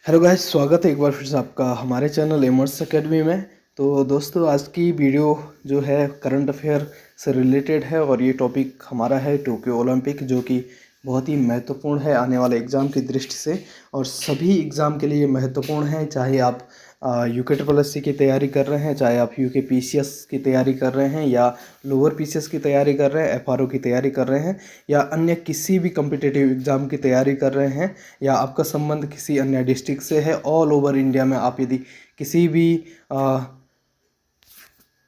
Hello guys, स्वागत है एक बार फिर से आपका हमारे चैनल एमर्स एकेडमी में। तो दोस्तों, आज की वीडियो जो है करंट अफेयर से रिलेटेड है और ये टॉपिक हमारा है टोक्यो ओलंपिक, जो कि बहुत ही महत्वपूर्ण है आने वाले एग्ज़ाम की दृष्टि से और सभी एग्ज़ाम के लिए महत्वपूर्ण है। चाहे आप यूके ट्रिपल एस सी की तैयारी कर रहे हैं, चाहे आप यूके पीसीएस की तैयारी कर रहे हैं या लोअर पीसीएस की तैयारी कर रहे हैं, एफआरओ की तैयारी कर रहे हैं या अन्य किसी भी कम्पिटिटिव एग्ज़ाम की तैयारी कर रहे हैं या आपका संबंध किसी अन्य डिस्ट्रिक्ट से है। ऑल ओवर इंडिया में आप यदि किसी भी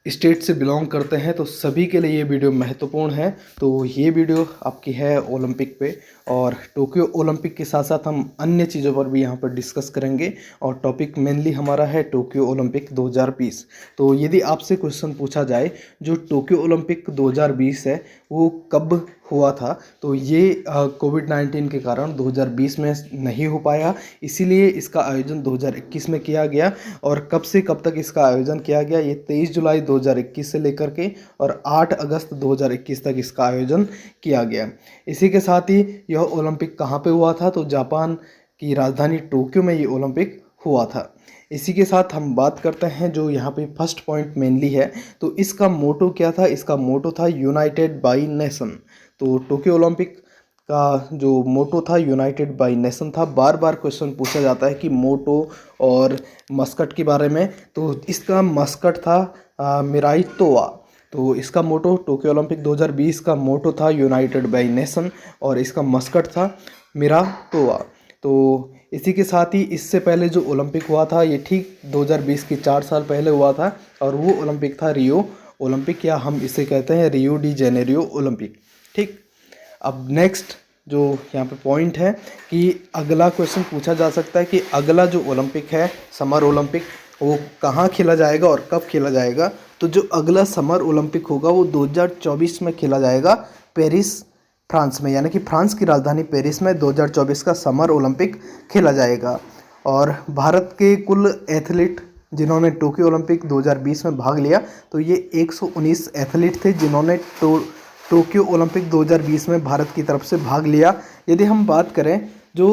स्टेट से बिलोंग करते हैं तो सभी के लिए ये वीडियो महत्वपूर्ण है। तो ये वीडियो आपकी है ओलंपिक पे और टोक्यो ओलंपिक के साथ साथ हम अन्य चीज़ों पर भी यहाँ पर डिस्कस करेंगे और टॉपिक मेनली हमारा है टोक्यो ओलंपिक 2020। तो यदि आपसे क्वेश्चन पूछा जाए जो टोक्यो ओलंपिक 2020 है वो कब हुआ था, तो ये कोविड-19 के कारण 2020 में नहीं हो पाया, इसीलिए इसका आयोजन 2021 में किया गया। और कब से कब तक इसका आयोजन किया गया, ये 23 जुलाई 2021 से लेकर के और 8 अगस्त 2021 तक इसका आयोजन किया गया। इसी के साथ ही यह ओलंपिक कहाँ पे हुआ था, तो जापान की राजधानी टोक्यो में ये ओलंपिक हुआ था। इसी के साथ हम बात करते हैं जो यहाँ पे फर्स्ट पॉइंट मेनली है, तो इसका मोटो क्या था। इसका मोटो था यूनाइटेड बाय नेशन। तो टोक्यो ओलंपिक का जो मोटो था यूनाइटेड बाय नेशन था। बार बार क्वेश्चन पूछा जाता है कि मोटो और मस्कट के बारे में, तो इसका मस्कट था मिराई तोवा। तो इसका मोटो टोक्यो ओलंपिक 2020 का मोटो था यूनाइटेड बाय नेशन और इसका मस्कट था मिरा तोवा। तो इसी के साथ ही इससे पहले जो ओलंपिक हुआ था ये ठीक 2020 के 4 साल पहले हुआ था और वो ओलंपिक था रियो ओलंपिक, या हम इसे कहते हैं रियो डी जेनेरियो ओलंपिक। ठीक, अब नेक्स्ट जो यहाँ पे पॉइंट है कि अगला क्वेश्चन पूछा जा सकता है कि अगला जो ओलंपिक है समर ओलंपिक वो कहाँ खेला जाएगा और कब खेला जाएगा। तो जो अगला समर ओलंपिक होगा वो 2024 में खेला जाएगा पेरिस फ्रांस में, यानी कि फ्रांस की राजधानी पेरिस में 2024 का समर ओलंपिक खेला जाएगा। और भारत के कुल एथलीट जिन्होंने टोक्यो ओलंपिक 2020 में भाग लिया तो ये 119 एथलीट थे जिन्होंने टोक्यो ओलंपिक 2020 में भारत की तरफ से भाग लिया। यदि हम बात करें जो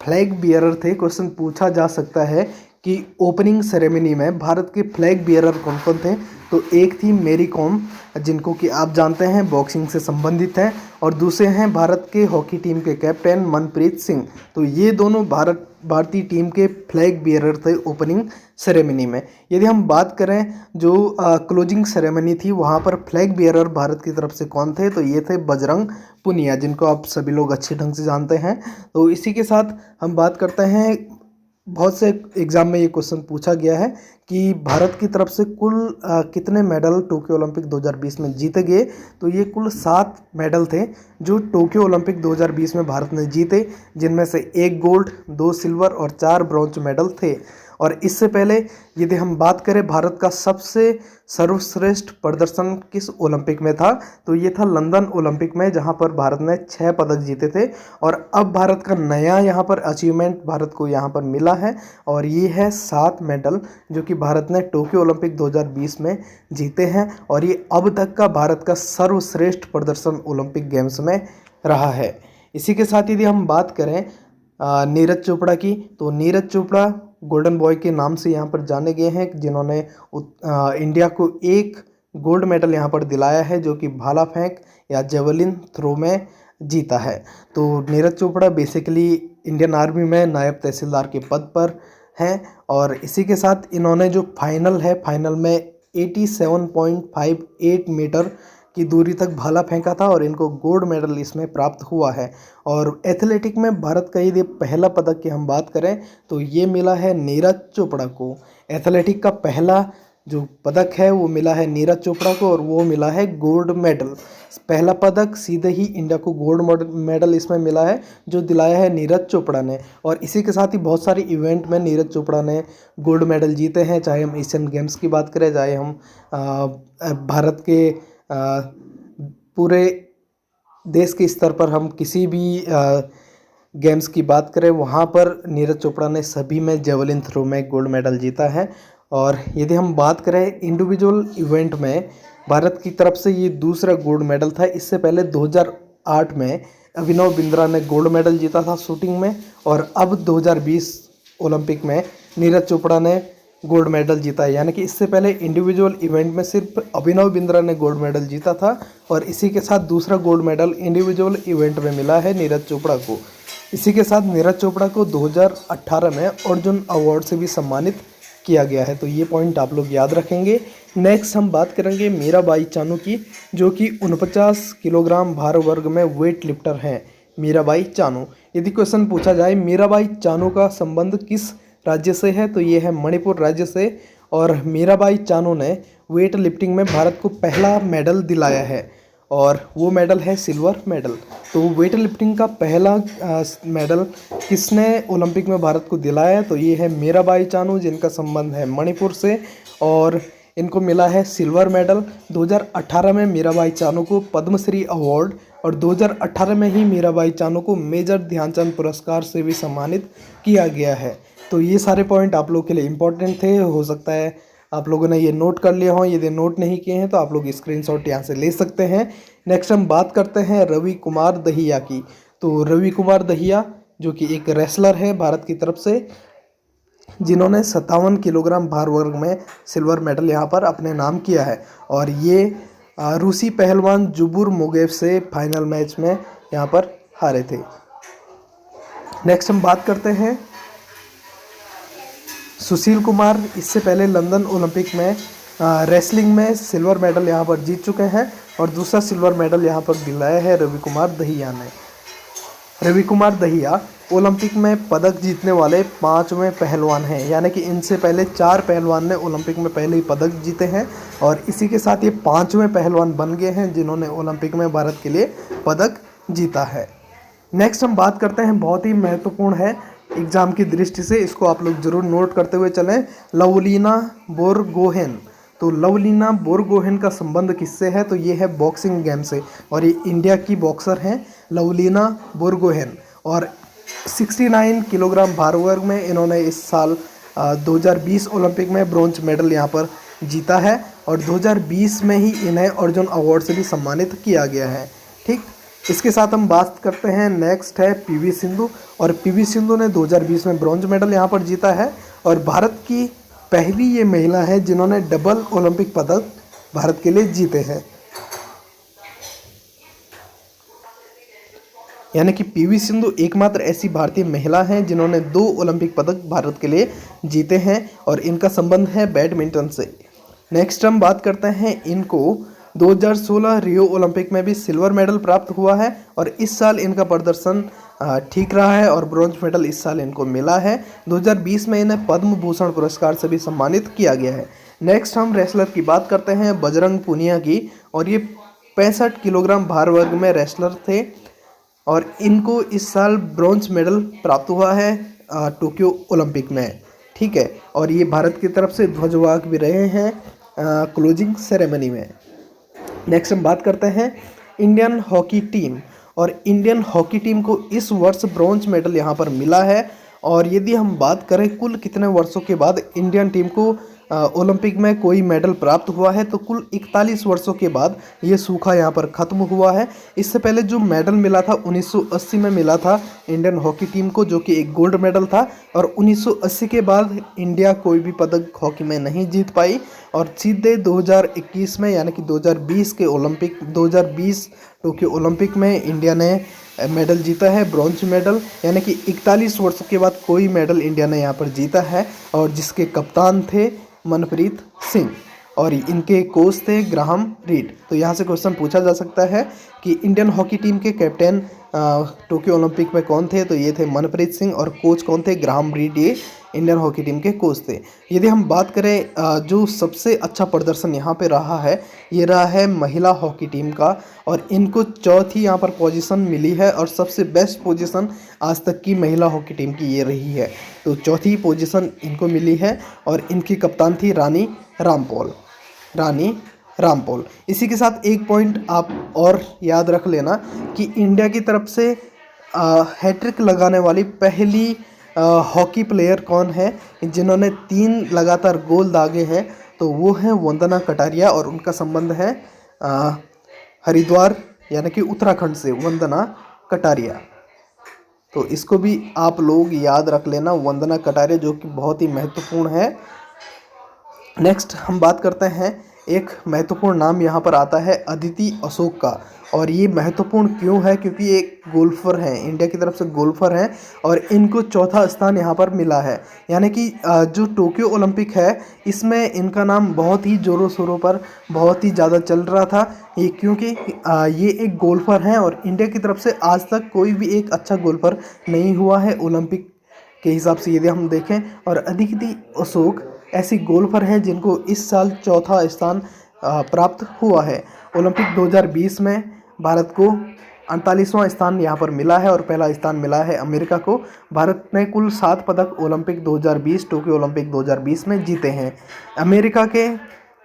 फ्लैग बियरर थे, क्वेश्चन पूछा जा सकता है कि ओपनिंग सेरेमनी में भारत के फ्लैग बियरर कौन कौन थे, तो एक थी मेरी कॉम जिनको कि आप जानते हैं बॉक्सिंग से संबंधित हैं, और दूसरे हैं भारत के हॉकी टीम के कैप्टन मनप्रीत सिंह। तो ये दोनों भारतीय टीम के फ्लैग बियरर थे ओपनिंग सेरेमनी में। यदि हम बात करें जो क्लोजिंग सेरेमनी थी वहाँ पर फ्लैग बियरर भारत की तरफ से कौन थे, तो ये थे बजरंग पुनिया जिनको आप सभी लोग अच्छे ढंग से जानते हैं। तो इसी के साथ हम बात करते हैं, बहुत से एग्ज़ाम में ये क्वेश्चन पूछा गया है कि भारत की तरफ से कुल कितने मेडल टोक्यो ओलंपिक 2020 में जीते गए, तो ये कुल 7 मेडल थे जो टोक्यो ओलंपिक 2020 में भारत ने जीते, जिनमें से 1 गोल्ड, 2 सिल्वर और 4 ब्रॉन्ज मेडल थे। और इससे पहले यदि हम बात करें भारत का सबसे सर्वश्रेष्ठ प्रदर्शन किस ओलंपिक में था, तो ये था लंदन ओलंपिक में जहां पर भारत ने 6 पदक जीते थे। और अब भारत का नया यहाँ पर अचीवमेंट भारत को यहाँ पर मिला है और ये है 7 मेडल जो कि भारत ने टोक्यो ओलंपिक 2020 में जीते हैं और ये अब तक का भारत का सर्वश्रेष्ठ प्रदर्शन ओलंपिक गेम्स में रहा है। इसी के साथ यदि हम बात करें नीरज चोपड़ा की, तो नीरज चोपड़ा गोल्डन बॉय के नाम से यहाँ पर जाने गए हैं जिन्होंने इंडिया को 1 गोल्ड मेडल यहाँ पर दिलाया है जो कि भाला फेंक या जेवलिन थ्रो में जीता है। तो Neeraj Chopra basically Indian army में नायब तहसीलदार के पद पर हैं और इसी के साथ इन्होंने जो फाइनल में 87.58 मीटर की दूरी तक भाला फेंका था और इनको गोल्ड मेडल इसमें प्राप्त हुआ है। और एथलेटिक में भारत का यदि पहला पदक की हम बात करें तो ये मिला है नीरज चोपड़ा को। एथलेटिक का पहला जो पदक है वो मिला है नीरज चोपड़ा को और वो मिला है गोल्ड मेडल। पहला पदक सीधे ही इंडिया को गोल्ड मेडल इसमें मिला है जो दिलाया है नीरज चोपड़ा ने। और इसी के साथ ही बहुत सारे इवेंट में नीरज चोपड़ा ने गोल्ड मेडल जीते हैं, चाहे हम एशियन गेम्स की बात करें, चाहे हम भारत के पूरे देश के स्तर पर हम किसी भी गेम्स की बात करें, वहाँ पर नीरज चोपड़ा ने सभी में जेवलिन थ्रो में गोल्ड मेडल जीता है। और यदि हम बात करें इंडिविजुअल इवेंट में, भारत की तरफ से ये दूसरा गोल्ड मेडल था। इससे पहले 2008 में अभिनव बिंद्रा ने गोल्ड मेडल जीता था शूटिंग में और अब 2020 ओलंपिक में नीरज चोपड़ा ने गोल्ड मेडल जीता है। यानी कि इससे पहले इंडिविजुअल इवेंट में सिर्फ अभिनव बिंद्रा ने गोल्ड मेडल जीता था और इसी के साथ दूसरा गोल्ड मेडल इंडिविजुअल इवेंट में मिला है नीरज चोपड़ा को। इसी के साथ नीरज चोपड़ा को 2018 में अर्जुन अवार्ड से भी सम्मानित किया गया है। तो ये पॉइंट आप लोग याद रखेंगे। नेक्स्ट हम बात करेंगे मीराबाई चानू की, जो कि 49 किलोग्राम भार वर्ग में वेट लिफ्टर हैं। मीराबाई चानू, यदि क्वेश्चन पूछा जाए मीराबाई चानू का संबंध किस राज्य से है, तो ये है मणिपुर राज्य से। और मीराबाई चानू ने वेट लिफ्टिंग में भारत को पहला मेडल दिलाया है और वो मेडल है सिल्वर मेडल। तो वेट लिफ्टिंग का पहला मेडल किसने ओलंपिक में भारत को दिलाया है, तो ये है मीराबाई चानू, जिनका संबंध है मणिपुर से और इनको मिला है सिल्वर मेडल। 2018 में मीराबाई चानू को पद्मश्री अवार्ड और 2018 में ही मीराबाई चानू को मेजर ध्यानचंद पुरस्कार से भी सम्मानित किया गया है। तो ये सारे पॉइंट आप लोगों के लिए इम्पोर्टेंट थे। हो सकता है आप लोगों ने ये नोट कर लिया हो, यदि नोट नहीं किए हैं तो आप लोग स्क्रीनशॉट यहाँ से ले सकते हैं। नेक्स्ट हम बात करते हैं रवि कुमार दहिया की। तो रवि कुमार दहिया जो कि एक रेसलर है भारत की तरफ से, जिन्होंने 57 किलोग्राम भार वर्ग में सिल्वर मेडल यहाँ पर अपने नाम किया है और ये रूसी पहलवान जुबुर मोगेव से फाइनल मैच में यहाँ पर हारे थे। नेक्स्ट हम बात करते हैं सुशील कुमार। इससे पहले लंदन ओलंपिक में रेसलिंग में सिल्वर मेडल यहाँ पर जीत चुके हैं और दूसरा सिल्वर मेडल यहाँ पर दिलाया है रवि कुमार दहिया ने। रवि कुमार दहिया ओलंपिक में पदक जीतने वाले 5वें पहलवान हैं। यानी कि इनसे पहले 4 पहलवान ने ओलंपिक में पहले ही पदक जीते हैं और इसी के साथ ये 5वें पहलवान बन गए हैं जिन्होंने ओलंपिक में भारत के लिए पदक जीता है। नेक्स्ट हम बात करते हैं, बहुत ही महत्वपूर्ण है एग्जाम की दृष्टि से, इसको आप लोग जरूर नोट करते हुए चलें, लवलीना बोरगोहेन। तो लवलीना बोरगोहेन का संबंध किससे है, तो ये है बॉक्सिंग गेम से और ये इंडिया की बॉक्सर हैं लवलीना बोरगोहेन। और 69 किलोग्राम भार वर्ग में इन्होंने इस साल 2020 ओलंपिक में ब्रॉन्ज मेडल यहाँ पर जीता है और 2020 में ही इन्हें अर्जुन अवार्ड से भी सम्मानित किया गया है। ठीक, इसके साथ हम बात करते हैं, नेक्स्ट है पीवी सिंधु। और पीवी सिंधु ने 2020 में ब्रॉन्ज मेडल यहाँ पर जीता है और भारत की पहली ये महिला है जिन्होंने डबल ओलंपिक पदक भारत के लिए जीते हैं। यानी कि पीवी सिंधु एकमात्र ऐसी भारतीय महिला हैं जिन्होंने 2 ओलंपिक पदक भारत के लिए जीते हैं और इनका संबंध है बैडमिंटन से। नेक्स्ट हम बात करते हैं, इनको 2016 रियो ओलंपिक में भी सिल्वर मेडल प्राप्त हुआ है और इस साल इनका प्रदर्शन ठीक रहा है और ब्रॉन्ज मेडल इस साल इनको मिला है। 2020 में इन्हें पद्म भूषण पुरस्कार से भी सम्मानित किया गया है। नेक्स्ट हम रेसलर की बात करते हैं, बजरंग पुनिया की। और ये 65 किलोग्राम भार वर्ग में रेसलर थे और इनको इस साल ब्रॉन्ज मेडल प्राप्त हुआ है टोक्यो ओलंपिक में। ठीक है, और ये भारत की तरफ से ध्वजवाहक भी रहे हैं क्लोजिंग सेरेमनी में। नेक्स्ट हम बात करते हैं इंडियन हॉकी टीम। और इंडियन हॉकी टीम को इस वर्ष ब्रॉन्ज मेडल यहाँ पर मिला है। और यदि हम बात करें कुल कितने वर्षों के बाद इंडियन टीम को ओलंपिक में कोई मेडल प्राप्त हुआ है, तो कुल 41 वर्षों के बाद ये सूखा यहाँ पर ख़त्म हुआ है। इससे पहले जो मेडल मिला था 1980 में मिला था इंडियन हॉकी टीम को, जो कि एक गोल्ड मेडल था। और 1980 के बाद इंडिया कोई भी पदक हॉकी में नहीं जीत पाई और सीधे 2021 में यानी कि 2020 के ओलंपिक 2020 टोक्यो ओलंपिक में इंडिया ने मेडल जीता है, ब्रॉन्ज मेडल। यानी कि 41 वर्षों के बाद कोई मेडल इंडिया ने यहाँ पर जीता है और जिसके कप्तान थे मनप्रीत सिंह और इनके कोच थे ग्राहम रीड। तो यहाँ से क्वेश्चन पूछा जा सकता है कि इंडियन हॉकी टीम के कैप्टन टोक्यो ओलंपिक में कौन थे, तो ये थे मनप्रीत सिंह और कोच कौन थे, ग्राहम रीड, ये इंडियन हॉकी टीम के कोच थे। यदि हम बात करें जो सबसे अच्छा प्रदर्शन यहाँ पे रहा है, ये रहा है महिला हॉकी टीम का और इनको चौथी यहाँ पर पोजीशन मिली है और सबसे बेस्ट पोजीशन आज तक की महिला हॉकी टीम की ये रही है। तो चौथी पोजीशन इनको मिली है और इनकी कप्तान थी रानी रामपॉल। इसी के साथ एक पॉइंट आप और याद रख लेना कि इंडिया की तरफ से हैट्रिक लगाने वाली पहली हॉकी प्लेयर कौन है जिन्होंने 3 लगातार गोल दागे हैं, तो वो हैं वंदना कटारिया और उनका संबंध है हरिद्वार यानी कि उत्तराखंड से वंदना कटारिया। तो इसको भी आप लोग याद रख लेना, वंदना कटारिया, जो कि बहुत ही महत्वपूर्ण है। नेक्स्ट हम बात करते हैं, एक महत्वपूर्ण नाम यहाँ पर आता है अदिति अशोक का। और ये महत्वपूर्ण क्यों है? क्योंकि ये एक गोल्फर हैं, इंडिया की तरफ से गोल्फर हैं और इनको चौथा स्थान यहाँ पर मिला है। यानी कि जो टोक्यो ओलंपिक है इसमें इनका नाम बहुत ही ज़ोरों शोरों पर बहुत ही ज़्यादा चल रहा था। ये क्योंकि ये एक गोल्फर हैं और इंडिया की तरफ से आज तक कोई भी एक अच्छा गोल्फर नहीं हुआ है ओलंपिक के हिसाब से यदि हम देखें। और अदिति अशोक ऐसी गोल्फर हैं जिनको इस साल चौथा स्थान प्राप्त हुआ है। ओलंपिक 2020 में भारत को 48वां स्थान यहाँ पर मिला है और पहला स्थान मिला है अमेरिका को। भारत ने कुल 7 पदक ओलंपिक 2020 टोक्यो ओलंपिक 2020 में जीते हैं। अमेरिका के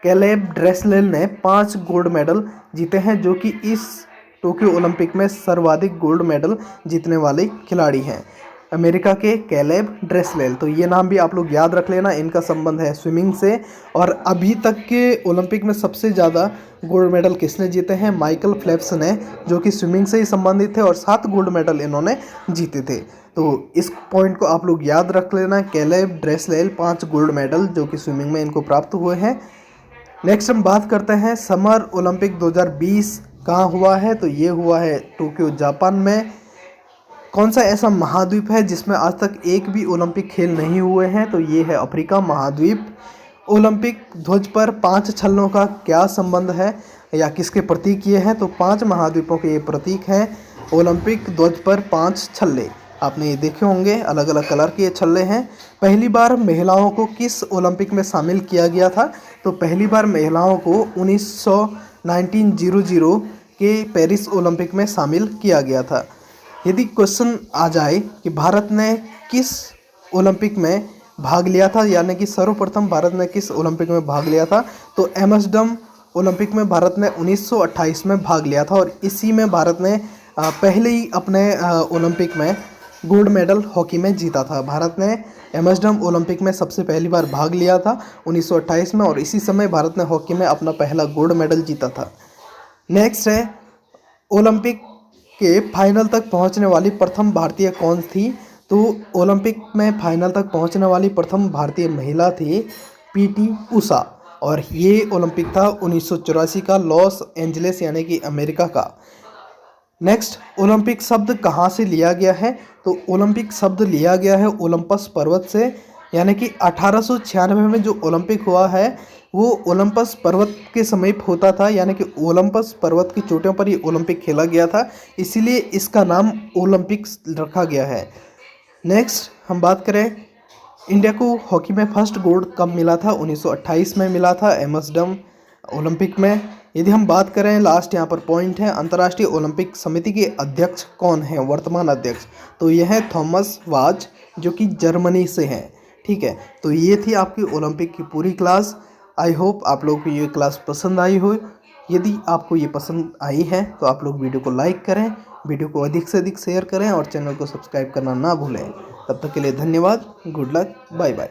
कैलेब ड्रेसडेल ने 5 गोल्ड मेडल जीते हैं, जो कि इस टोक्यो ओलंपिक में सर्वाधिक गोल्ड मेडल जीतने वाले खिलाड़ी हैं। अमेरिका के कैलेब ड्रेसडेल, तो ये नाम भी आप लोग याद रख लेना। इनका संबंध है स्विमिंग से। और अभी तक के ओलंपिक में सबसे ज़्यादा गोल्ड मेडल किसने जीते हैं? माइकल फेल्प्स ने, जो कि स्विमिंग से ही संबंधित थे और 7 गोल्ड मेडल इन्होंने जीते थे। तो इस पॉइंट को आप लोग याद रख लेना। कैलेब ड्रेसडेल 5 गोल्ड मेडल जो कि स्विमिंग में इनको प्राप्त हुए हैं। नेक्स्ट हम बात करते हैं समर ओलंपिक 2020 कहाँ हुआ है? तो ये हुआ है टोक्यो जापान में। कौन सा ऐसा महाद्वीप है जिसमें आज तक एक भी ओलंपिक खेल नहीं हुए हैं? तो ये है अफ्रीका महाद्वीप। ओलंपिक ध्वज पर 5 छल्लों का क्या संबंध है या किसके प्रतीक ये हैं? तो 5 महाद्वीपों के ये प्रतीक हैं। ओलंपिक ध्वज पर 5 छल्ले आपने ये देखे होंगे, अलग अलग कलर के ये छल्ले हैं। पहली बार महिलाओं को किस ओलंपिक में शामिल किया गया था? तो पहली बार महिलाओं को 1900 के पेरिस ओलंपिक में शामिल किया गया था। यदि क्वेश्चन आ जाए कि भारत ने किस ओलंपिक में भाग लिया था, यानी कि सर्वप्रथम भारत ने किस ओलंपिक में भाग लिया था, तो एम्स्टर्डम ओलंपिक में भारत ने 1928 में भाग लिया था। और इसी में भारत ने पहले ही अपने ओलंपिक में गोल्ड मेडल हॉकी में जीता था। भारत ने एम्स्टर्डम ओलंपिक में सबसे पहली बार भाग लिया था 1928 में और इसी समय भारत ने हॉकी में अपना पहला गोल्ड मेडल जीता था। नेक्स्ट है, ओलंपिक के फाइनल तक पहुंचने वाली प्रथम भारतीय कौन थी? तो ओलंपिक में फाइनल तक पहुंचने वाली प्रथम भारतीय महिला थी पीटी उषा। और ये ओलंपिक था 1984 का, लॉस एंजलिस यानी कि अमेरिका का। नेक्स्ट, ओलंपिक शब्द कहाँ से लिया गया है? तो ओलंपिक शब्द लिया गया है ओलंपस पर्वत से। यानी कि 1896 में जो ओलंपिक हुआ है वो ओलंपस पर्वत के समीप होता था, यानी कि ओलंपस पर्वत की चोटियों पर ही ओलंपिक खेला गया था, इसीलिए इसका नाम ओलंपिक्स रखा गया है। नेक्स्ट हम बात करें, इंडिया को हॉकी में फर्स्ट गोल्ड कब मिला था? 1928 में मिला था एम्स्टर्डम ओलंपिक में। यदि हम बात करें, लास्ट यहाँ पर पॉइंट है, अंतर्राष्ट्रीय ओलंपिक समिति के अध्यक्ष कौन हैं, वर्तमान अध्यक्ष? तो यह है थॉमस बाच, जो कि जर्मनी से हैं। ठीक है, तो ये थी आपकी ओलंपिक की पूरी क्लास। आई होप आप लोगों को ये क्लास पसंद आई हो। यदि आपको ये पसंद आई है तो आप लोग वीडियो को लाइक करें, वीडियो को अधिक से अधिक शेयर करें और चैनल को सब्सक्राइब करना ना भूलें। तब तक के लिए धन्यवाद, गुड लक, बाय बाय।